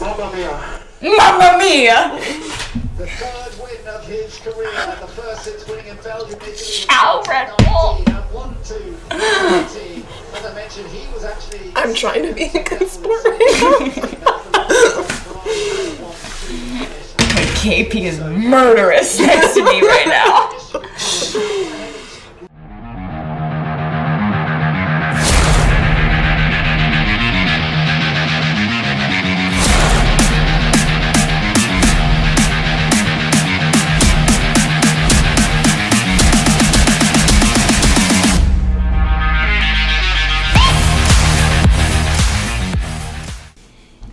Mamma mia. Mamma mia! The third win of his career, the first since winning in Belgium, Italy. Ciao, Red Bull! 1-2, 19. As I mentioned, he was actually... I'm trying to be a good sport right My KP is murderous next to me right now.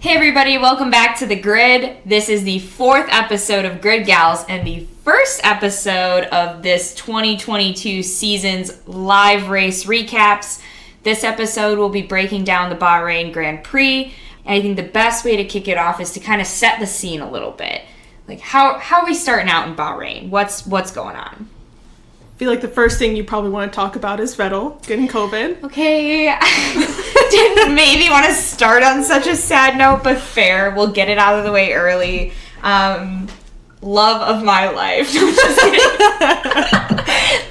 Hey everybody, welcome back to The Grid. This is the fourth episode of Grid Gals and the first episode of this 2022 season's live race recaps. This episode will be breaking down the Bahrain Grand Prix, and I think the best way to kick it off is to kind of set the scene a little bit. Like how are we starting out in Bahrain? What's going on? I feel like the first thing you probably want to talk about is Vettel getting COVID. Okay, didn't maybe want to start on such a sad note, but fair. We'll get it out of the way early. Love of my life. No, I'm just kidding.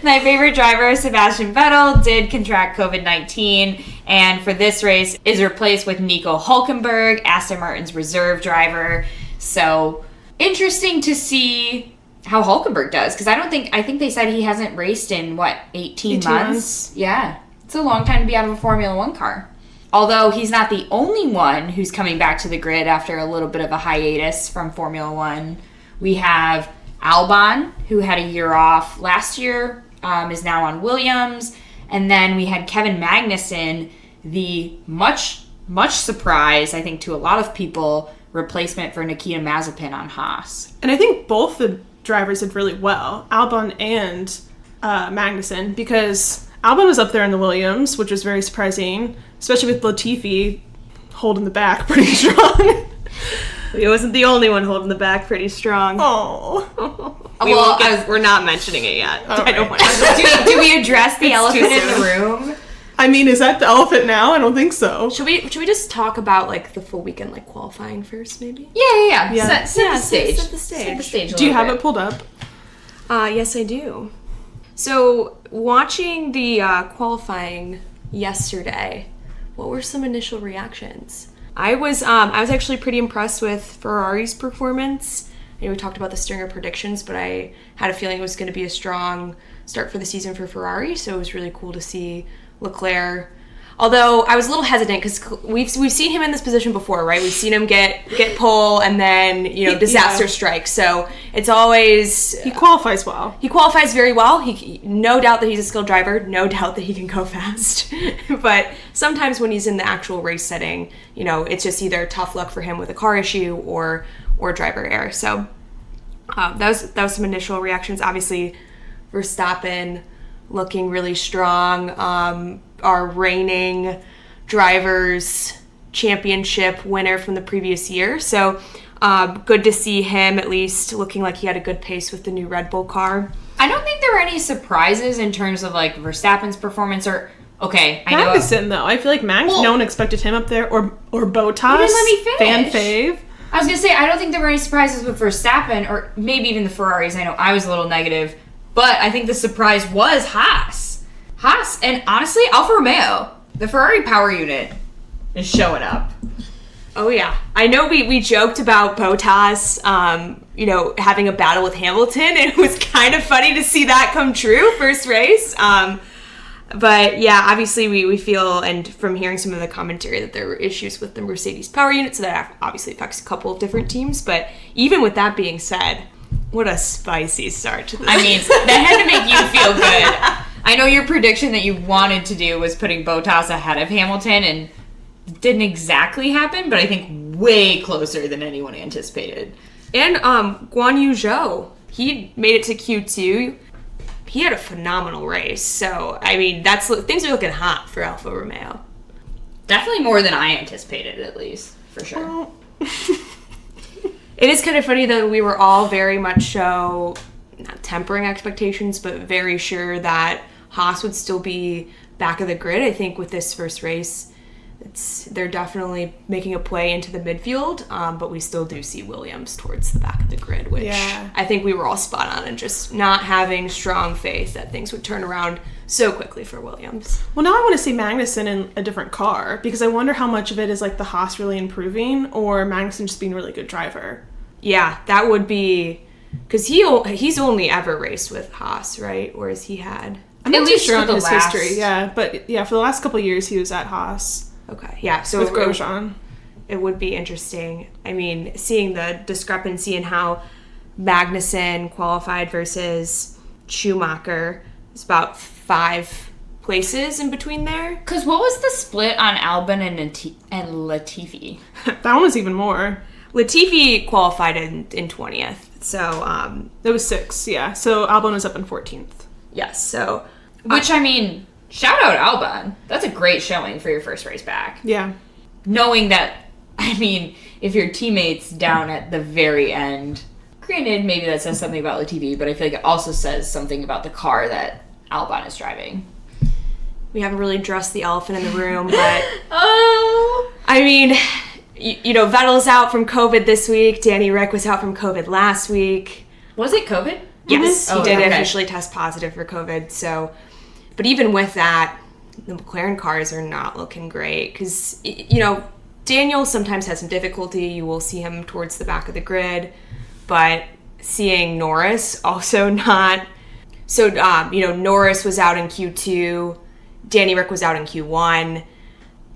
My favorite driver, Sebastian Vettel, did contract COVID-19, and for this race is replaced with Nico Hülkenberg, Aston Martin's reserve driver. So interesting to see how Hülkenberg does, because I think they said he hasn't raced in, 18 months? Yeah. It's a long time to be out of a Formula One car. Although he's not the only one who's coming back to the grid after a little bit of a hiatus from Formula One. We have Albon, who had a year off last year, is now on Williams. And then we had Kevin Magnussen, the much surprise, I think, to a lot of people, replacement for Nikita Mazepin on Haas. And I think both the drivers did really well, Albon and Magnussen, because Albon was up there in the Williams, which was very surprising, especially with Latifi holding the back pretty strong. He wasn't the only one holding the back pretty strong. Oh. We're not mentioning it yet. I don't want to. Do we address the elephant in the room? I mean, is that the elephant now? I don't think so. Should we just talk about the full weekend qualifying first, maybe? Yeah. Set the stage. Set the stage. Do you have it pulled up? Yes, I do. So, watching the qualifying yesterday, what were some initial reactions? I was actually pretty impressed with Ferrari's performance. I know we talked about the Stringer predictions, but I had a feeling it was going to be a strong start for the season for Ferrari, so it was really cool to see Leclerc. Although I was a little hesitant because we've seen him in this position before, right? We've seen him get pole and then disaster strike. So it's always he qualifies well. He qualifies very well. He no doubt that he's a skilled driver. No doubt that he can go fast. But sometimes when he's in the actual race setting, it's just either tough luck for him with a car issue or driver error. So that was some initial reactions. Obviously, Verstappen looking really strong. Our reigning drivers championship winner from the previous year. So good to see him at least looking like he had a good pace with the new Red Bull car. I don't think there were any surprises in terms of Verstappen's performance or Magnussen, though. I feel like no one expected him up there or Bottas. You didn't let me finish. Fan fave. I was going to say, I don't think there were any surprises with Verstappen or maybe even the Ferraris. I know I was a little negative. But I think the surprise was Haas, and honestly, Alfa Romeo. The Ferrari power unit is showing up. Oh, yeah. I know we joked about Bottas, having a battle with Hamilton, and it was kind of funny to see that come true first race. But, yeah, obviously we feel, and from hearing some of the commentary, that there were issues with the Mercedes power unit, so that obviously affects a couple of different teams. But even with that being said, what a spicy start to this. I mean, that had to make you feel good. I know your prediction that you wanted to do was putting Bottas ahead of Hamilton, and didn't exactly happen, but I think way closer than anyone anticipated. And Guan Yu Zhou, he made it to Q2. He had a phenomenal race. So, I mean, things are looking hot for Alfa Romeo. Definitely more than I anticipated, at least, for sure. Well, it is kind of funny, though, we were all very much so, not tempering expectations, but very sure that Haas would still be back of the grid. I think with this first race, They're definitely making a play into the midfield, but we still do see Williams towards the back of the grid, which I think we were all spot on, and just not having strong faith that things would turn around so quickly for Williams. Well, now I want to see Magnussen in a different car, because I wonder how much of it is like the Haas really improving or Magnussen just being a really good driver. Yeah, that would be, because he's only ever raced with Haas, right? Whereas he had... I'm not too sure on his history, but yeah, for the last couple of years he was at Haas. Okay, yeah, so with Grosjean. It would be interesting. I mean, seeing the discrepancy in how Magnussen qualified versus Schumacher, it's about 5 places in between there. Because what was the split on Albon and Latifi? That one was even more. Latifi qualified in 20th, so... It was 6, yeah. So Albon was up in 14th. Yes, so... Which, I mean, shout out Albon. That's a great showing for your first race back. Yeah. Knowing that, I mean, if your teammate's down at the very end, granted, maybe that says something about Latifi, but I feel like it also says something about the car that Albon is driving. We haven't really addressed the elephant in the room, but... Oh! I mean, you know, Vettel's out from COVID this week. Danny Rick was out from COVID last week. Was it COVID? Yes, Mm-hmm. he did officially test positive for COVID, so... But even with that, the McLaren cars are not looking great because, you know, Daniel sometimes has some difficulty. You will see him towards the back of the grid, but seeing Norris also not. So, you know, Norris was out in Q2. Danny Rick was out in Q1.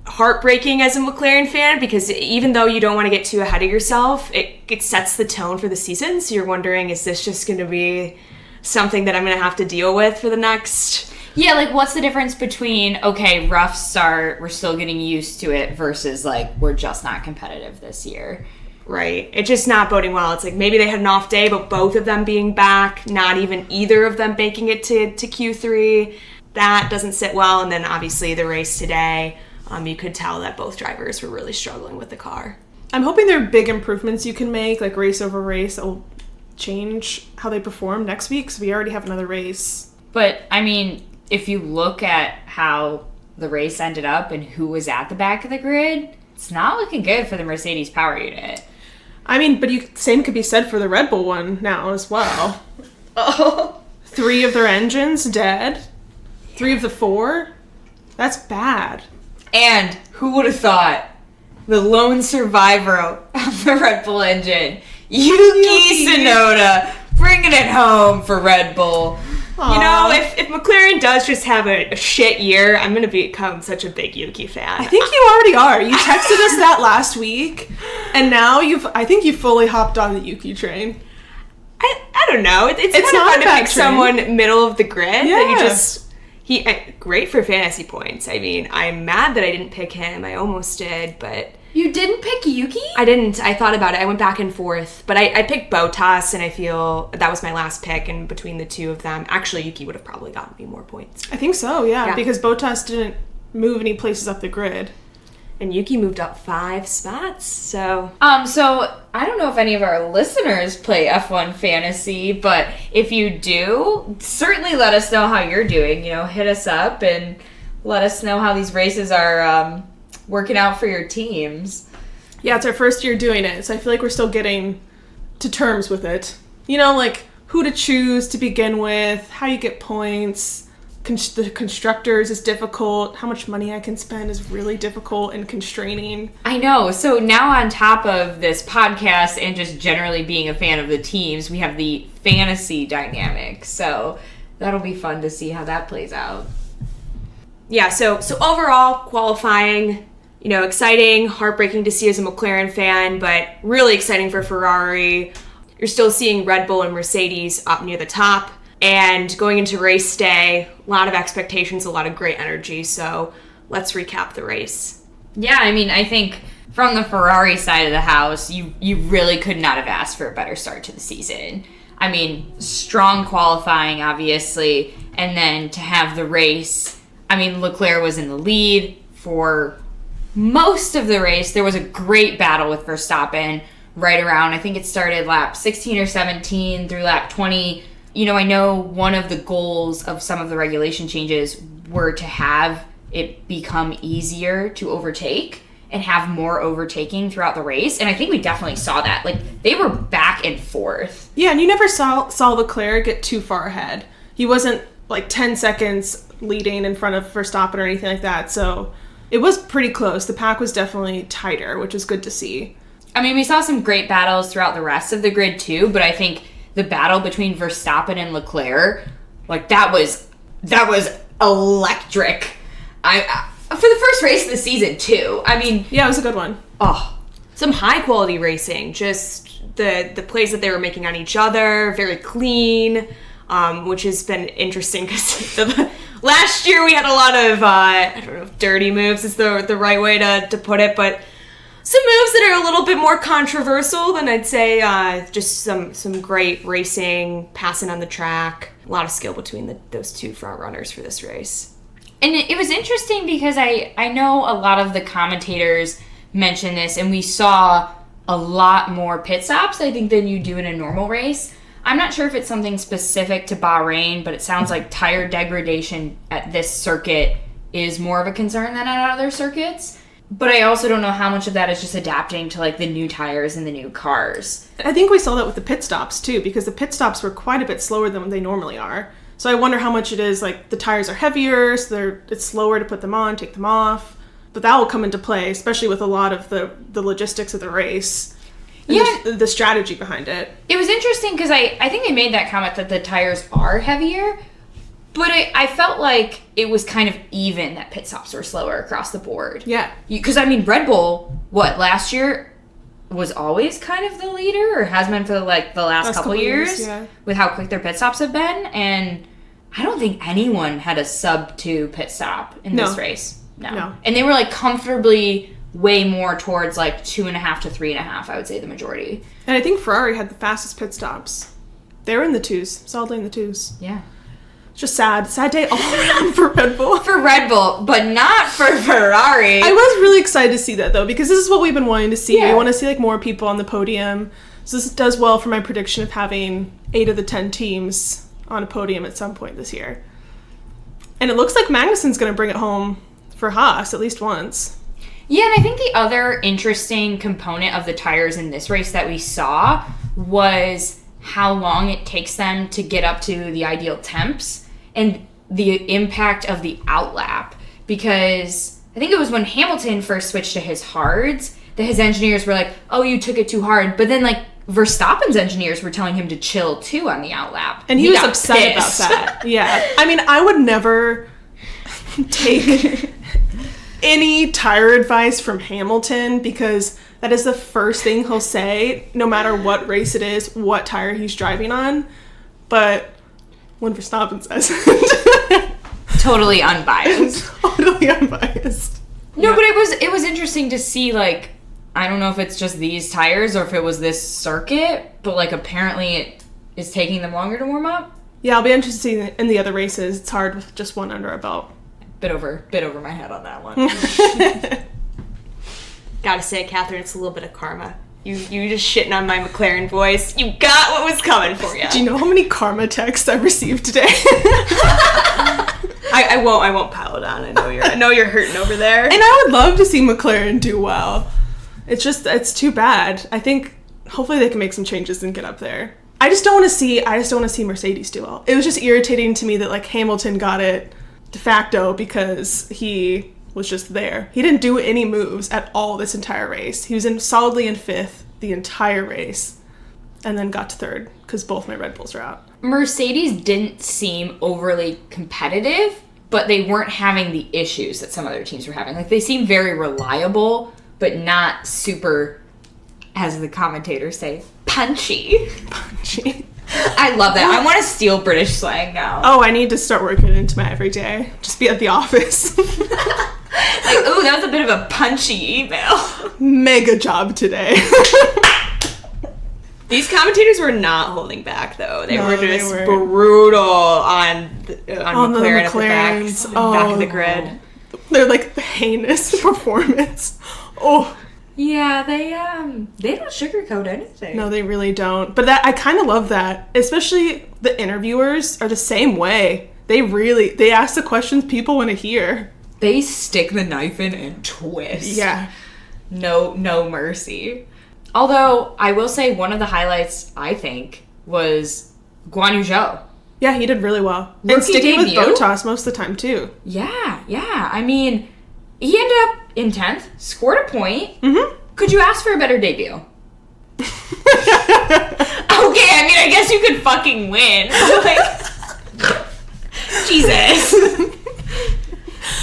Heartbreaking as a McLaren fan because even though you don't want to get too ahead of yourself, it sets the tone for the season. So you're wondering, is this just going to be something that I'm going to have to deal with for the next... Yeah, like, what's the difference between, okay, rough start, we're still getting used to it, versus, like, we're just not competitive this year? Right. It's just not boding well. It's like maybe they had an off day, but both of them being back, not even either of them making it to Q3, that doesn't sit well. And then, obviously, the race today, you could tell that both drivers were really struggling with the car. I'm hoping there are big improvements you can make, like race over race, that will change how they perform next week, because we already have another race. But, I mean... If you look at how the race ended up and who was at the back of the grid, it's not looking good for the Mercedes power unit. I mean, but same could be said for the Red Bull one now as well. 3 of their engines dead. 3 of the 4. That's bad. And who would have thought the lone survivor of the Red Bull engine, Yuki Tsunoda, bringing it home for Red Bull. Aww. You know, if McLaren does just have a shit year, I'm going to become such a big Yuki fan. I think you already are. You texted us that last week, and now I think you fully hopped on the Yuki train. I don't know. It's kind not of fun to pick someone middle of the grid. Yeah. That you great for fantasy points. I mean, I'm mad that I didn't pick him. I almost did, but... You didn't pick Yuki? I didn't. I thought about it. I went back and forth. But I picked Bottas, and I feel that was my last pick, and between the two of them... Actually, Yuki would have probably gotten me more points. I think so, yeah. Because Bottas didn't move any places up the grid. And Yuki moved up 5 spots, so... So, I don't know if any of our listeners play F1 Fantasy, but if you do, certainly let us know how you're doing. You know, hit us up and let us know how these races are... working out for your teams. Yeah, it's our first year doing it, so I feel like we're still getting to terms with it. You know, like who to choose to begin with, how you get points, the constructors is difficult, how much money I can spend is really difficult and constraining. I know. So now on top of this podcast and just generally being a fan of the teams, we have the fantasy dynamic. So that'll be fun to see how that plays out. Yeah, so overall, qualifying, you know, exciting, heartbreaking to see as a McLaren fan, but really exciting for Ferrari. You're still seeing Red Bull and Mercedes up near the top. And going into race day, a lot of expectations, a lot of great energy. So let's recap the race. Yeah, I mean, I think from the Ferrari side of the house, you really could not have asked for a better start to the season. I mean, strong qualifying, obviously, and then to have the race. I mean, Leclerc was in the lead for most of the race. There was a great battle with Verstappen right around, I think it started lap 16 or 17 through lap 20. You know, I know one of the goals of some of the regulation changes were to have it become easier to overtake and have more overtaking throughout the race. And I think we definitely saw that. Like, they were back and forth. Yeah, and you never saw Leclerc get too far ahead. He wasn't like 10 seconds leading in front of Verstappen or anything like that. So it was pretty close. The pack was definitely tighter, which is good to see. I mean, we saw some great battles throughout the rest of the grid too, but I think the battle between Verstappen and Leclerc, like, that was electric. For the first race of the season too. I mean, yeah, it was a good one. Oh, some high quality racing. Just the plays that they were making on each other, very clean, which has been interesting because last year we had a lot of I don't know if dirty moves is the right way to put it, but some moves that are a little bit more controversial than I'd say. Just some great racing, passing on the track, a lot of skill between those two front runners for this race. And it was interesting because I know a lot of the commentators mentioned this, and we saw a lot more pit stops, I think, than you do in a normal race. I'm not sure if it's something specific to Bahrain, but it sounds like tire degradation at this circuit is more of a concern than at other circuits. But I also don't know how much of that is just adapting to, like, the new tires and the new cars. I think we saw that with the pit stops, too, because the pit stops were quite a bit slower than they normally are. So I wonder how much it is, like, the tires are heavier, so it's slower to put them on, take them off. But that will come into play, especially with a lot of the logistics of the race. And Yeah. the strategy behind it. It was interesting because I think they made that comment that the tires are heavier, but I felt like it was kind of even that pit stops were slower across the board. Yeah. Because, I mean, Red Bull, last year was always kind of the leader, or has been for, like, the last couple years, yeah. with how quick their pit stops have been, and I don't think anyone had a sub-2 pit stop in this race. No. And they were, like, comfortably way more towards, like, 2.5 to 3.5, I would say, the majority. And I think Ferrari had the fastest pit stops. They were in the 2s, solidly in the 2s. Yeah. It's just sad day all around for Red Bull. For Red Bull, but not for Ferrari. I was really excited to see that, though, because this is what we've been wanting to see. Yeah. We want to see, like, more people on the podium. So this does well for my prediction of having 8 of the 10 teams on a podium at some point this year. And it looks like Magnussen's going to bring it home for Haas at least once. Yeah, and I think the other interesting component of the tires in this race that we saw was how long it takes them to get up to the ideal temps and the impact of the outlap. Because I think it was when Hamilton first switched to his hards that his engineers were like, oh, you took it too hard. But then, like, Verstappen's engineers were telling him to chill too on the outlap. And he was got upset pissed. about that. Yeah. I mean, I would never take any tire advice from Hamilton because that is the first thing he'll say, no matter what race it is, what tire he's driving on. But when Verstappen says it, Totally unbiased. totally unbiased. No, Yeah. but it was interesting to see, like, I don't know if it's just these tires or if it was this circuit, but, like, apparently it is taking them longer to warm up. Yeah, I'll be interested to see in the other races. It's hard with just one under our belt. Bit over my head on that one. Gotta say, Catherine, it's a little bit of karma. You just shitting on my McLaren voice. You got what was coming for you. Do you know how many karma texts I've received today? I won't pile it on. I know you're hurting over there. And I would love to see McLaren do well. It's too bad. I think hopefully they can make some changes and get up there. I just don't want to see Mercedes do well. It was just irritating to me that, like, Hamilton got it de facto because he was just there. He didn't do any moves at all this entire race. He was solidly in 5th the entire race and then got to 3rd because both my Red Bulls are out. Mercedes didn't seem overly competitive, but they weren't having the issues that some other teams were having. Like, they seemed very reliable, but not super, as the commentators say, punchy. Punchy. I love that. I want to steal British slang now. Oh, I need to start working it into my everyday. Just be at the office. Like, ooh, that was a bit of a punchy email. Mega job today. These commentators were not holding back, though. They No, were they just weren't. brutal on McLaren at the back McLarens. of the grid. They're like the heinous performance. Oh, Yeah, they don't sugarcoat anything. no, they really don't. But I kind of love that. Especially the interviewers are the same way. They ask the questions people want to hear. They stick the knife in and twist. Yeah. No mercy. Although, I will say one of the highlights, I think, was Guan Yu Zhou. Yeah, he did really well. Rookie and sticking debut? with Botas most of the time, too. Yeah. I mean, he ended up in 10th, scored a point. Mm-hmm. Could you ask for a better debut? Okay, I mean, I guess you could fucking win. Like, Jesus.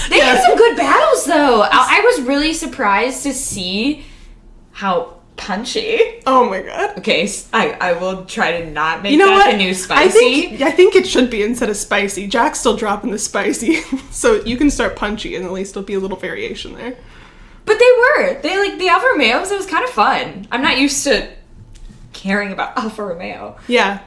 They had some good battles, though. I was really surprised to see how punchy. Oh my god. Okay, I will try to not make You know that what? the new spicy. I think it should be instead of spicy. Jack's still dropping the spicy, so you can start punchy, and at least there'll be a little variation there. But they like the Alfa Romeos. It was kind of fun. I'm not used to caring about Alfa Romeo. Yeah,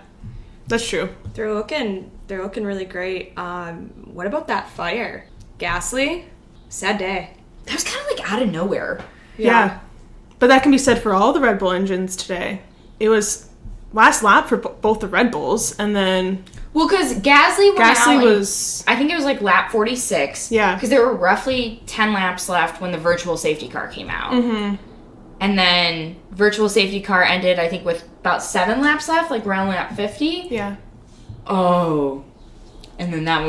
that's true. They're looking really great. What about that fire? Gasly? Sad day. That was kind of like out of nowhere. Yeah. But that can be said for all the Red Bull engines today. It was last lap for both the Red Bulls, and then... Well, because Gasly was... I think it was like lap 46. Yeah. Because there were roughly 10 laps left when the virtual safety car came out. Mm-hmm. And then virtual safety car ended, I think, with about 7 laps left, like around lap 50. Yeah. Oh. And then that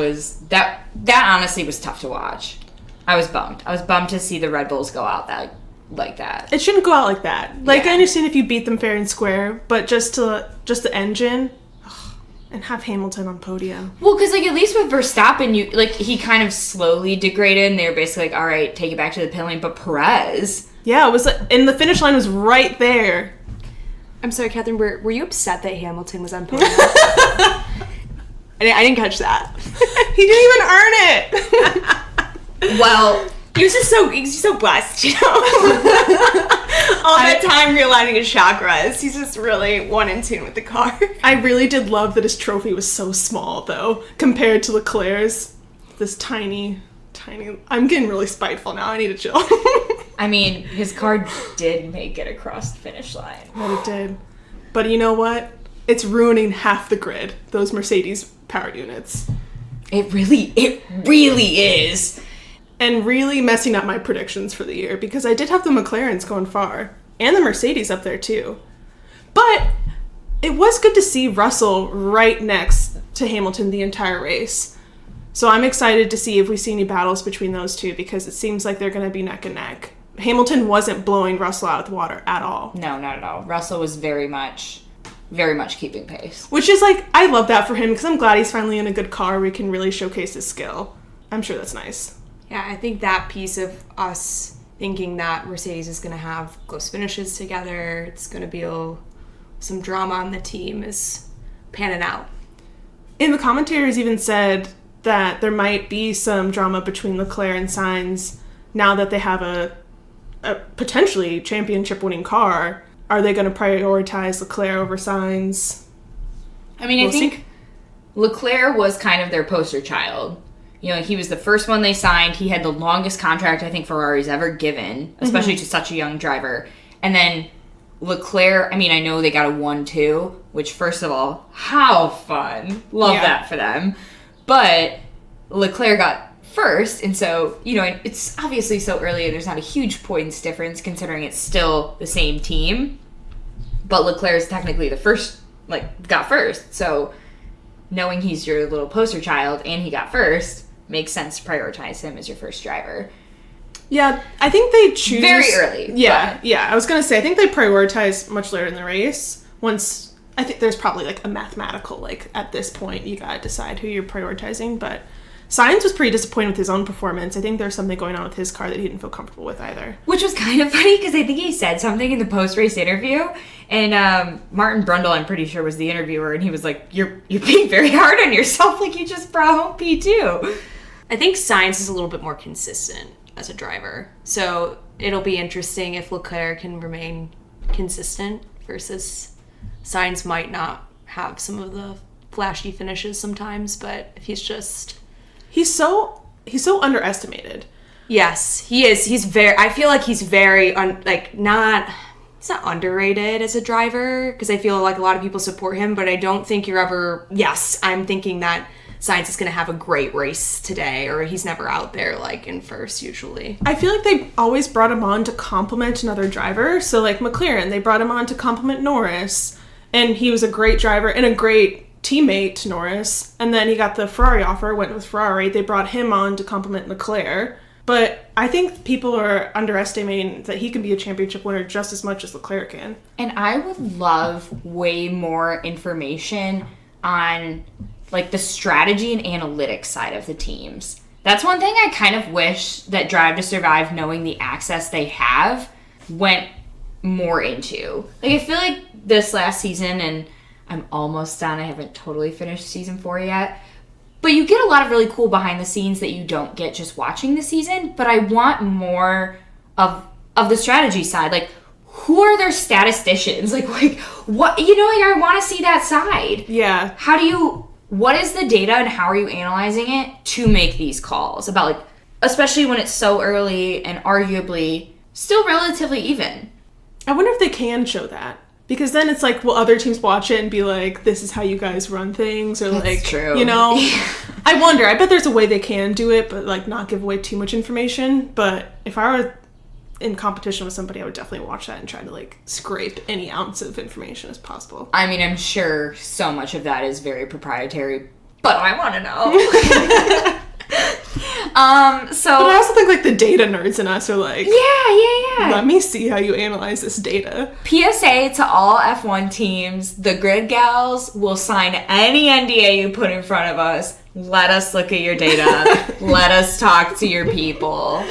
honestly was tough to watch. I was bummed. I was bummed to see the Red Bulls go out like that. It shouldn't go out like that. Like, Yeah. I understand if you beat them fair and square, but just the engine, and have Hamilton on podium. Well, because, like, at least with Verstappen, he kind of slowly degraded, and they were basically like, all right, take it back to the pit lane. But Perez... Yeah, it was like, and the finish line was right there. I'm sorry, Catherine, were you upset that Hamilton was on podium? I didn't catch that. He didn't even earn it. Well... He's just so blessed, you know? All that time realigning his chakras. He's just really one in tune with the car. I really did love that his trophy was so small, though, compared to Leclerc's. This tiny... I'm getting really spiteful now. I need to chill. I mean, his car did make it across the finish line. But it did. But you know what? It's ruining half the grid, those Mercedes power units. It really is. And really messing up my predictions for the year, because I did have the McLarens going far. And the Mercedes up there, too. But it was good to see Russell right next to Hamilton the entire race. So I'm excited to see if we see any battles between those two, because it seems like they're going to be neck and neck. Hamilton wasn't blowing Russell out of the water at all. No, not at all. Russell was very much keeping pace. Which is like, I love that for him, because I'm glad he's finally in a good car where he can really showcase his skill. I'm sure that's nice. Yeah, I think that piece of us thinking that Mercedes is going to have close finishes together, it's going to be some drama on the team, is panning out. And the commentators even said that there might be some drama between Leclerc and Sainz now that they have a potentially championship-winning car. Are they going to prioritize Leclerc over Sainz? I mean, I think Leclerc was kind of their poster child. You know, he was the first one they signed. He had the longest contract I think Ferrari's ever given, especially to such a young driver. And then Leclerc, I mean, I know they got a 1-2, which, first of all, how fun. Love that for them. But Leclerc got first, and so, you know, it's obviously so early and there's not a huge points difference considering it's still the same team. But Leclerc is technically the first, got first. So knowing he's your little poster child and he got first, makes sense to prioritize him as your first driver. Yeah, I think they choose... Very early. Yeah, I was going to say, I think they prioritize much later in the race. Once, I think there's probably a mathematical, at this point, you got to decide who you're prioritizing. But Sainz was pretty disappointed with his own performance. I think there's something going on with his car that he didn't feel comfortable with either. Which was kind of funny because I think he said something in the post-race interview. And Martin Brundle, I'm pretty sure, was the interviewer. And he was like, you're being very hard on yourself. You just brought home P2. I think Sainz is a little bit more consistent as a driver. So it'll be interesting if Leclerc can remain consistent versus Sainz might not have some of the flashy finishes sometimes, but if he's just... He's so underestimated. Yes, he is. I feel like he's very, he's not underrated as a driver, because I feel like a lot of people support him, but I don't think you're ever, I'm thinking that Sainz is going to have a great race today, or he's never out there like in first usually. I feel like they always brought him on to complement another driver. So like McLaren, they brought him on to complement Norris, and he was a great driver and a great teammate to Norris. And then he got the Ferrari offer, went with Ferrari. They brought him on to complement Leclerc. But I think people are underestimating that he can be a championship winner just as much as Leclerc can. And I would love way more information on like the strategy and analytics side of the teams. That's one thing I kind of wish that Drive to Survive, knowing the access they have, went more into. Like, I feel like this last season, and I'm almost done, I haven't totally finished season 4 yet, but you get a lot of really cool behind the scenes that you don't get just watching the season. But I want more of the strategy side. Like, who are their statisticians? Like what, like I want to see that side. Yeah. What is the data and how are you analyzing it to make these calls about, like, especially when it's so early and arguably still relatively even? I wonder if they can show that. Because then it's like, will other teams watch it and be like, this is how you guys run things? Or That's like, true. I wonder. I bet there's a way they can do it, but like not give away too much information. But if I were in competition with somebody, I would definitely watch that and try to like scrape any ounce of information as possible. I mean, I'm sure so much of that is very proprietary, but I want to know. But I also think like the data nerds in us are like, yeah. let me see how you analyze this data. PSA to all F1 teams, the grid gals will sign any NDA you put in front of us. Let us look at your data. Let us talk to your people.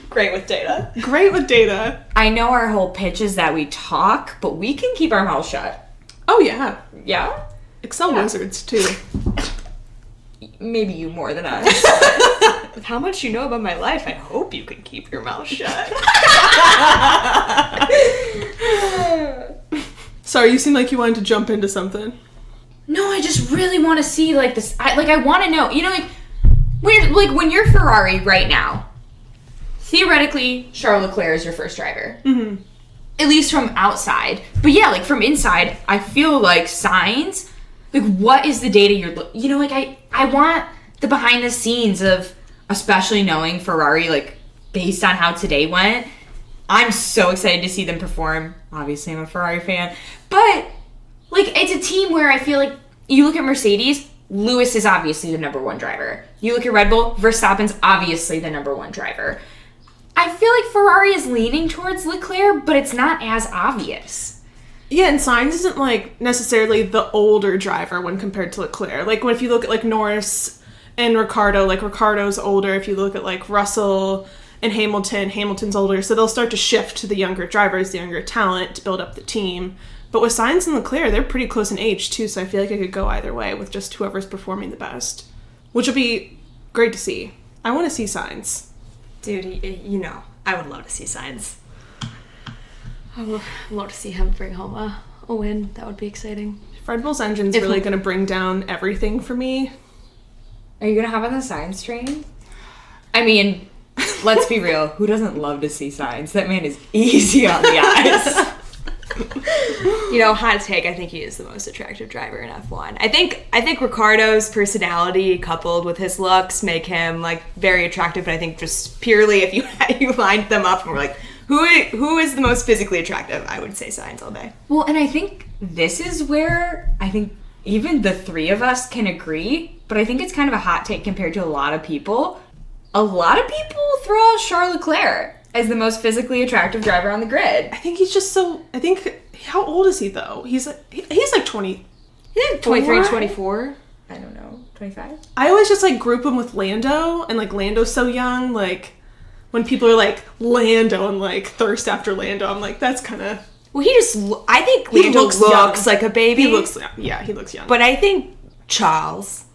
Great with data. Great with data. I know our whole pitch is that we talk, but we can keep our mouth shut. Oh yeah. Yeah? Excel wizards too. Maybe you more than us. With how much you know about my life, I hope you can keep your mouth shut. Sorry, you seem like you wanted to jump into something. No, I just really want to see, like, this. I want to know. When you're Ferrari right now, theoretically, Charles Leclerc is your first driver. Mm-hmm. At least from outside. But yeah, like, from inside, I feel like Sainz, like, what is the data I want the behind the scenes of, especially knowing Ferrari, like, based on how today went. I'm so excited to see them perform. Obviously, I'm a Ferrari fan. But, like, it's a team where I feel like you look at Mercedes, Lewis is obviously the number one driver. You look at Red Bull, Verstappen's obviously the number one driver. I feel like Ferrari is leaning towards Leclerc, but it's not as obvious. Yeah, and Sainz isn't, like, necessarily the older driver when compared to Leclerc. Like, if you look at, like, Norris and Ricciardo, like, Ricciardo's older. If you look at, like, Russell and Hamilton's older. So they'll start to shift to the younger drivers, the younger talent to build up the team. But with Sainz and Leclerc, they're pretty close in age, too, so I feel like it could go either way with just whoever's performing the best. Which will be great to see. I want to see Sainz. Dude, I would love to see Sainz. I would love to see him bring home a win. That would be exciting. Red Bull's engine's really going to bring down everything for me. Are you going to hop on the Sainz train? I mean, let's be real. Who doesn't love to see Sainz? That man is easy on the eyes. Hot take, I think he is the most attractive driver in F1. I think Ricciardo's personality coupled with his looks make him, like, very attractive, but I think just purely if you lined them up and were like, who is the most physically attractive, I would say Sainz all day. Well, and I think this is where I think even the three of us can agree, but I think it's kind of a hot take compared to a lot of people. A lot of people throw out Charles Leclerc as the most physically attractive driver on the grid. I think he's just so... How old is he, though? He's like 20... He's like 23, 24? I don't know. 25? I always just, like, group him with Lando, and, like, Lando's so young, like... When people are like, Lando, and, like, thirst after Lando, I'm like, that's kind of... Well, I think Lando looks like a baby. He looks young. But I think Charles...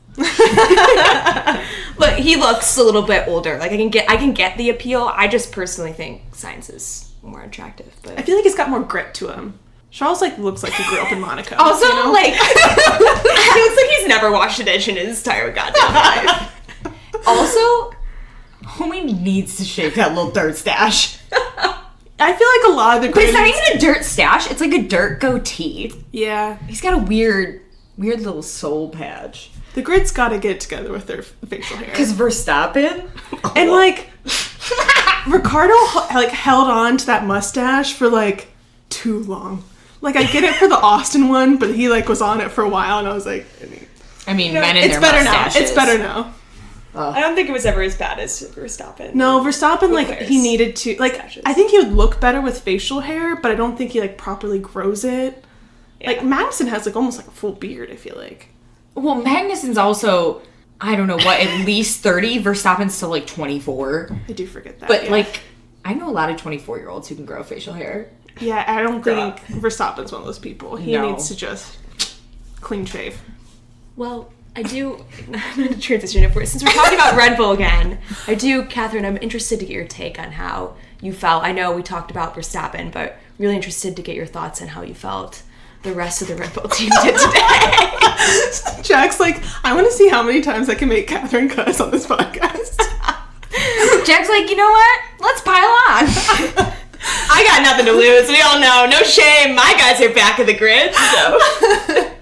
Look, he looks a little bit older. Like, I can get the appeal. I just personally think Sainz is more attractive. But I feel like he's got more grit to him. Charles, like, looks like he grew up in Monaco. Also, like, he looks like he's never washed a dish in his entire goddamn life. Also, homie needs to shave that little dirt stash. I feel like a lot of the... But it's not even a dirt stash. It's like a dirt goatee. Yeah. He's got a weird weird little soul patch. The grid's got to get together with their facial hair. Because Verstappen? And, like, Ricardo, like, held on to that mustache for, like, too long. Like, I get it for the Austin one, but he, like, was on it for a while, and I was like... I mean, men in it's their better mustaches. now. It's better now. I don't think it was ever as bad as Verstappen. No, Verstappen, like, cares? he needed to... Like, Mustaches. I think he would look better with facial hair, but I don't think he, like, properly grows it. Yeah. Like, Magnussen has, like, almost, like, a full beard, I feel like. Well, Magnussen's also, I don't know what, at least 30. Verstappen's still, like, 24. I do forget that. But, yeah. like, I know a lot of 24-year-olds who can grow facial hair. Yeah, I don't Grow think Verstappen's one of those people. He No. needs to just clean shave. Well, I do... I'm going to transition it for since we're talking about Red Bull again. I do, Catherine, I'm interested to get your take on how you felt. I know we talked about Verstappen, but really interested to get your thoughts on how you felt the rest of the Red Bull team did today. Jack's like, I want to see how many times I can make Catherine cuss on this podcast. Jack's like, you know what? Let's pile on. I got nothing to lose. We all know. No shame. My guys are back of the grid, so...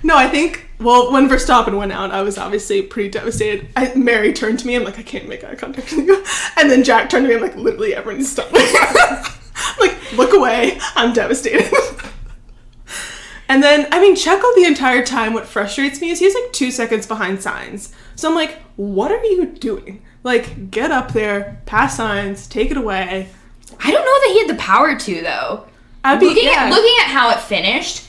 No, I think, well, when Verstappen went out, I was obviously pretty devastated. Mary turned to me, I'm like, I can't make eye contact with you. And then Jack turned to me, I'm like, literally everyone stop. Like, look away. I'm devastated. And then, I mean, Checo the entire time, what frustrates me is he's like 2 seconds behind Sainz. So I'm like, what are you doing? Like, get up there, pass Sainz, take it away. I don't know that he had the power to, though. Looking at how it finished,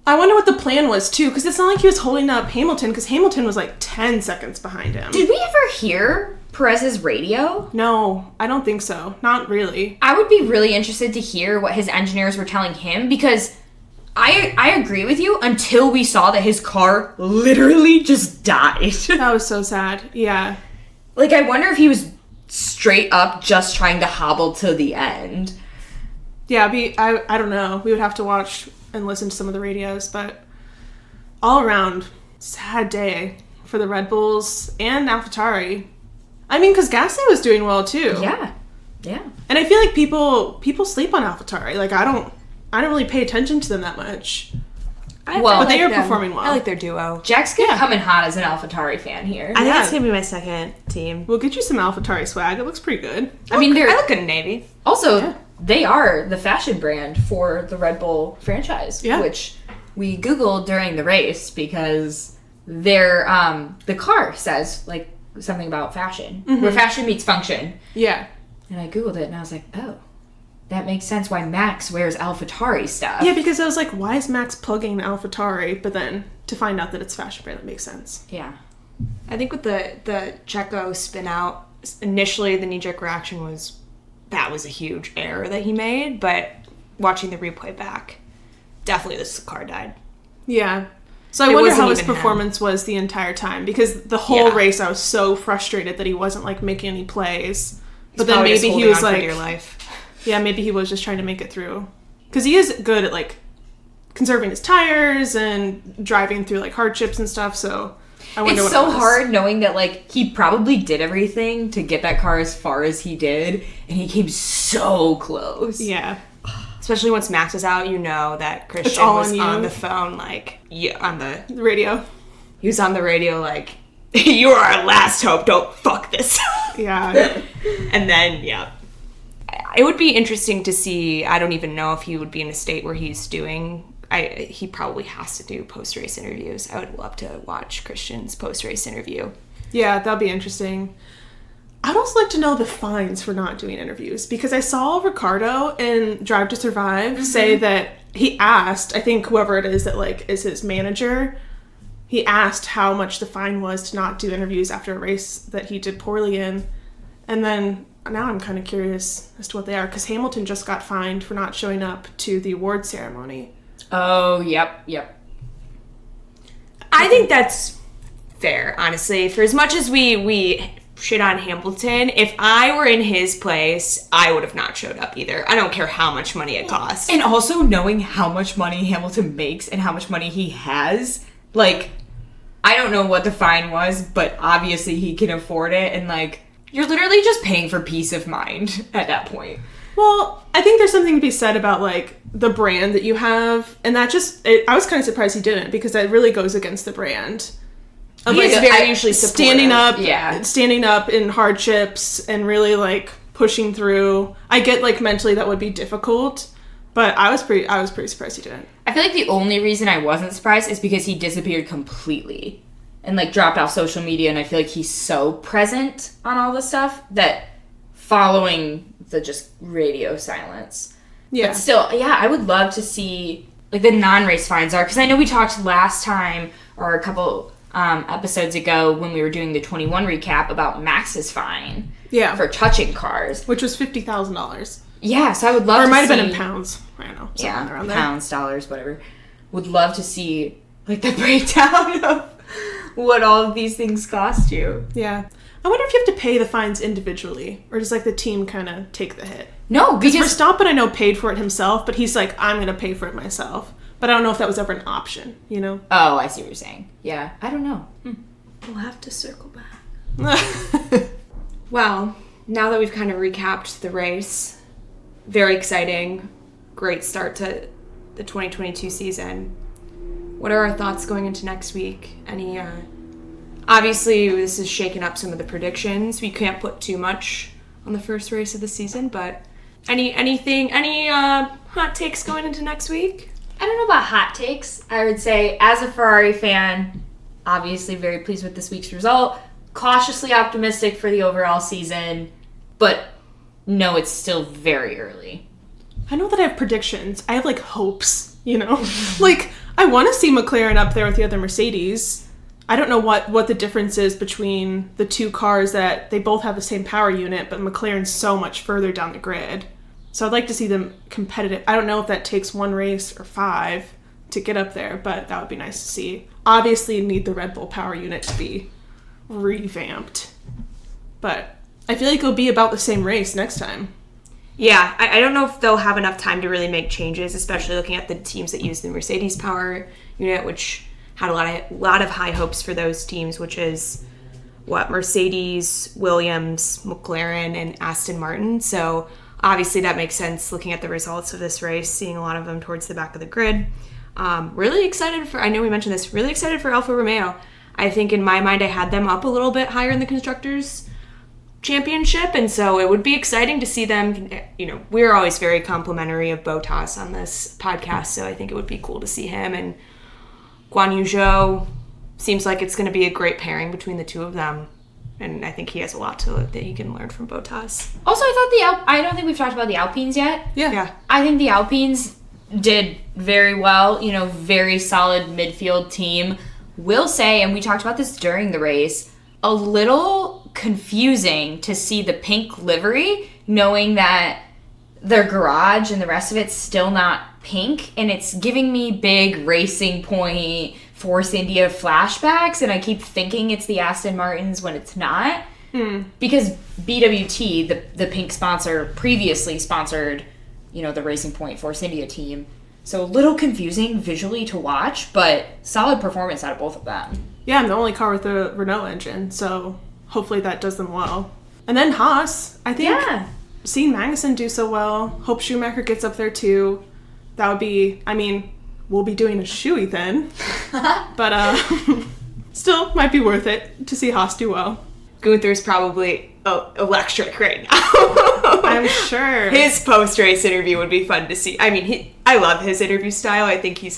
I wonder what the plan was, too, because it's not like he was holding up Hamilton, because Hamilton was like 10 seconds behind him. did we ever hear Perez's radio? No, I don't think so. Not really. I would be really interested to hear what his engineers were telling him, because I agree with you until we saw that his car literally just died. That was so sad. Yeah. Like, I wonder if he was straight up just trying to hobble to the end. Yeah, I don't know. We would have to watch and listen to some of the radios, but all around, sad day for the Red Bulls and AlphaTauri. I mean, because Gasly was doing well, too. Yeah. And I feel like people sleep on AlphaTauri. Like, I don't really pay attention to them that much. But they are performing well. I like their duo. Jack's coming hot as an AlphaTauri fan here. I think it's going to be my second team. We'll get you some AlphaTauri swag. It looks pretty good. I mean, I look good in Navy. Also, they are the fashion brand for the Red Bull franchise, which we Googled during the race because their the car says like something about fashion, where fashion meets function. Yeah. And I Googled it and I was like, oh, that makes sense why Max wears AlphaTauri stuff. Yeah, because I was like, why is Max plugging AlphaTauri? But then to find out that it's fashion brand, that makes sense. Yeah. I think with the Checo spin out, initially the knee-jerk reaction was that was a huge error that he made, but watching the replay back, definitely this car died. Yeah. So I wonder how his performance was the entire time, because the whole race I was so frustrated that he wasn't like making any plays. But then maybe he was like, dear life. Yeah, maybe he was just trying to make it through. Because he is good at like conserving his tires and driving through like hardships and stuff, so I wonder it's so hard knowing that like he probably did everything to get that car as far as he did, and he came so close. Yeah. Especially once Max was out, you know that Christian was on the phone, like, on the radio. He was on the radio, like, you are our last hope, don't fuck this. Yeah. And then, it would be interesting to see. I don't even know if he would be in a state where he's doing. He probably has to do post-race interviews. I would love to watch Christian's post-race interview. Yeah, that'd be interesting. I'd also like to know the fines for not doing interviews, because I saw Ricardo in Drive to Survive say that he asked, I think whoever it is that like is his manager, he asked how much the fine was to not do interviews after a race that he did poorly in. And then now I'm kind of curious as to what they are, because Hamilton just got fined for not showing up to the award ceremony. Oh, yep. I think that's fair, honestly. For as much as we shit on Hamilton, if I were in his place, I would have not showed up either. I don't care how much money it costs. And also knowing how much money Hamilton makes and how much money he has, like, I don't know what the fine was, but obviously he can afford it, and like, you're literally just paying for peace of mind at that point. Well, I think there's something to be said about, like, the brand that you have, and that I was kind of surprised he didn't, because that really goes against the brand. He is very usually supportive. Standing up in hardships and really, like, pushing through. I get, like, mentally that would be difficult, but I was pretty surprised he didn't. I feel like the only reason I wasn't surprised is because he disappeared completely and, like, dropped off social media, and I feel like he's so present on all this stuff that following the just radio silence. Yeah. But still, yeah, I would love to see, like, the non-race fines are, because I know we talked last time, or a couple episodes ago when we were doing the 21 recap about Max's fine for touching cars. Which was $50,000. Yeah, so I would love to see... Or it might have been in pounds. I don't know. Yeah, around there. pounds, dollars, whatever. Would love to see, like, the breakdown of what all of these things cost you. Yeah. I wonder if you have to pay the fines individually, or does, like, the team kind of take the hit? No, because... Verstappen, I know, paid for it himself, but he's like, I'm going to pay for it myself. But I don't know if that was ever an option, you know? Oh, I see what you're saying. Yeah, I don't know. We'll have to circle back. Well, now that we've kind of recapped the race, very exciting, great start to the 2022 season. What are our thoughts going into next week? Obviously, this has shaken up some of the predictions. We can't put too much on the first race of the season, but any hot takes going into next week? I don't know about hot takes. I would say, as a Ferrari fan, obviously very pleased with this week's result. Cautiously optimistic for the overall season, but no, it's still very early. I know that I have predictions. I have, like, hopes, you know? Like, I want to see McLaren up there with the other Mercedes. I don't know what the difference is between the two cars, that they both have the same power unit, but McLaren's so much further down the grid. So I'd like to see them competitive. I don't know if that takes one race or 5 to get up there, but that would be nice to see. Obviously, you need the Red Bull power unit to be revamped. But I feel like it'll be about the same race next time. Yeah, I don't know if they'll have enough time to really make changes, especially looking at the teams that use the Mercedes power unit, which had a lot of high hopes for those teams, which is Mercedes, Williams, McLaren, and Aston Martin. So obviously that makes sense looking at the results of this race, seeing a lot of them towards the back of the grid. Really excited I know we mentioned this, really excited for Alfa Romeo. I think in my mind I had them up a little bit higher in the Constructors' Championship, and so it would be exciting to see them, you know, we're always very complimentary of Bottas on this podcast, so I think it would be cool to see him, and Guan Yu Zhou seems like it's going to be a great pairing between the two of them, and I think he has a lot that he can learn from Bottas. Also, I thought I don't think we've talked about the Alpines yet. Yeah. I think the Alpines did very well, you know, very solid midfield team. Will say, and we talked about this during the race, a little confusing to see the pink livery, knowing that their garage and the rest of it's still not pink, and it's giving me big Racing Point, Force India flashbacks, and I keep thinking it's the Aston Martins when it's not. Because BWT, the pink sponsor, previously sponsored, you know, the Racing Point Force India team. So a little confusing visually to watch, but solid performance out of both of them. Yeah, I'm the only car with the Renault engine, so hopefully that does them well. And then Haas, I think seeing Magnussen do so well, hope Schumacher gets up there too. That would be, I mean, we'll be doing a shoey then. But still, might be worth it to see Haas do well. Gunther's probably electric right now. I'm sure. His post-race interview would be fun to see. I mean, I love his interview style. I think he's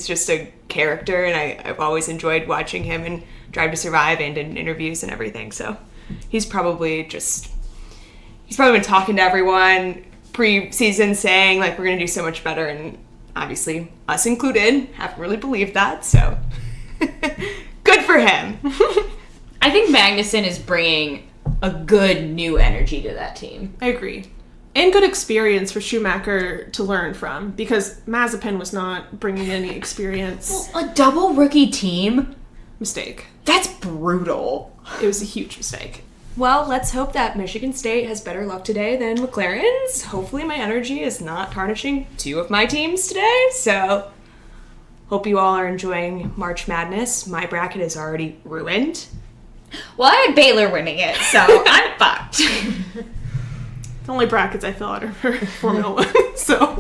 just a character, and I've always enjoyed watching him in Drive to Survive and in interviews and everything. So he's probably been talking to everyone pre-season, saying like, we're gonna do so much better, and obviously us included haven't really believed that. So good for him. I think Magnussen is bringing a good new energy to that team. I agree. And good experience for Schumacher to learn from, because Mazepin was not bringing any experience. Well, a double rookie team? Mistake. That's brutal. It was a huge mistake. Well, let's hope that Michigan State has better luck today than McLaren's. Hopefully my energy is not tarnishing 2 of my teams today, so hope you all are enjoying March Madness. My bracket is already ruined. Well, I had Baylor winning it, so I'm fucked. The only brackets I fill out are for Formula 1, so...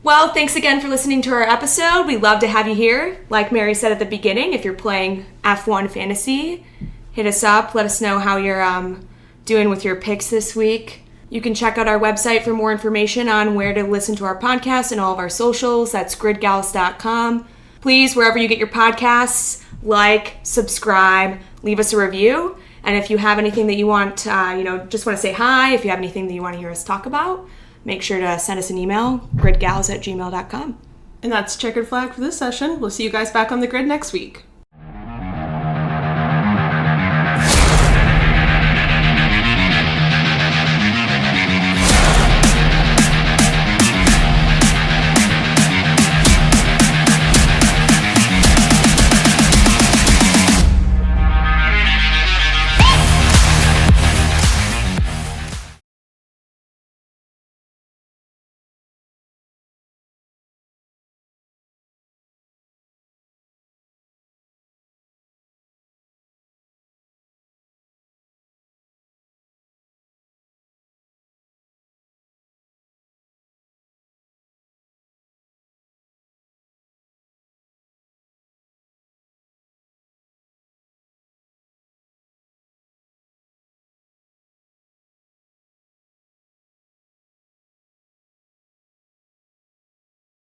Well, thanks again for listening to our episode. We love to have you here. Like Mary said at the beginning, if you're playing F1 Fantasy, hit us up. Let us know how you're doing with your picks this week. You can check out our website for more information on where to listen to our podcast and all of our socials. That's gridgals.com. Please, wherever you get your podcasts, like, subscribe, leave us a review. And if you have anything that you want, just want to say hi, if you have anything that you want to hear us talk about, make sure to send us an email, gridgals@gmail.com. And that's Checkered Flag for this session. We'll see you guys back on the grid next week.